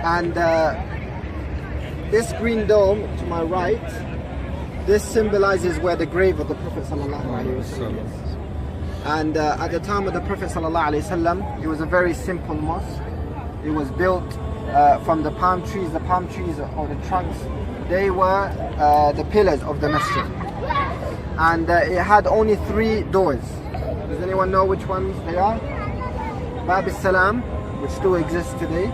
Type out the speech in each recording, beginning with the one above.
And this green dome to my right, this symbolizes where the grave of the Prophet ﷺ is. And at the time of the Prophet ﷺ, it was a very simple mosque. It was built from the palm trees. The palm trees or the trunks, they were the pillars of the masjid. And it had only 3 doors. Does anyone know which ones they are? Bab al-Salam, which still exists today.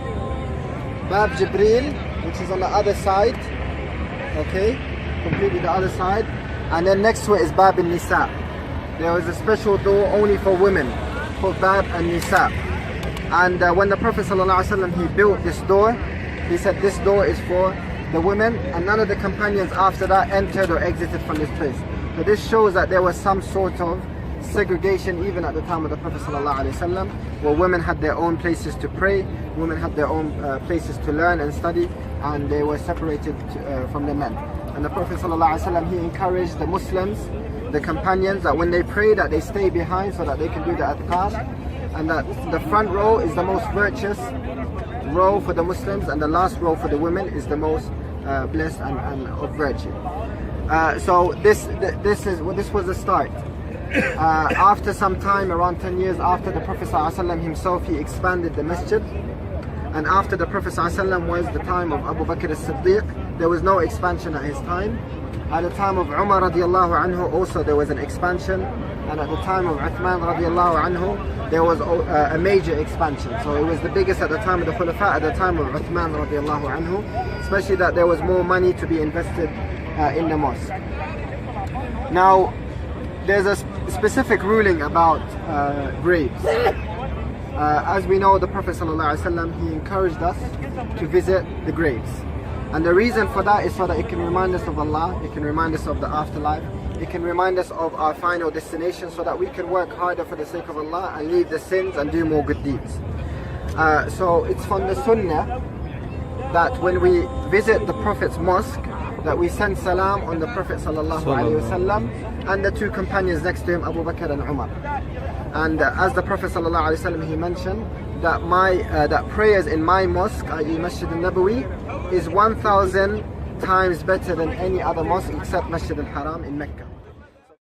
Bab Jibreel, which is on the other side. Okay, completely the other side. And then next to it is Bab al-Nisa. There was a special door only for women called Bab al-Nisa. And when the Prophet ﷺ, he built this door, he said this door is for the women, and none of the companions after that entered or exited from this place. So this shows that there was some sort of segregation even at the time of the Prophet ﷺ, where women had their own places to pray, women had their own places to learn and study, and they were separated from the men. And the Prophet ﷺ, he encouraged the Muslims, the companions, that when they pray that they stay behind so that they can do the adhkar, and that the front row is the most virtuous row for the Muslims, and the last row for the women is the most blessed and of virtue. So this was the start. After some time, around 10 years after the Prophet ﷺ himself, he expanded the masjid. And after the Prophet ﷺ was the time of Abu Bakr as-Siddiq, there was no expansion at his time. At the time of Umar radiallahu anhu also there was an expansion. And at the time of Uthman radiallahu anhu, there was a major expansion. So it was the biggest at the time of the Khulafa, at the time of Uthman radiallahu anhu, especially that there was more money to be invested in the mosque. Now, there's a specific ruling about graves. As we know, the Prophet ﷺ, he encouraged us to visit the graves. And the reason for that is so that it can remind us of Allah, it can remind us of the afterlife, it can remind us of our final destination, so that we can work harder for the sake of Allah and leave the sins and do more good deeds. So it's from the Sunnah that when we visit the Prophet's mosque, that we send salam on the Prophet ﷺ and the 2 companions next to him, Abu Bakr and Umar. And as the Prophet ﷺ, he mentioned that that prayers in my mosque, i.e. Masjid Nabawi, is 1,000 times better than any other mosque except Masjid al-Haram in Mecca.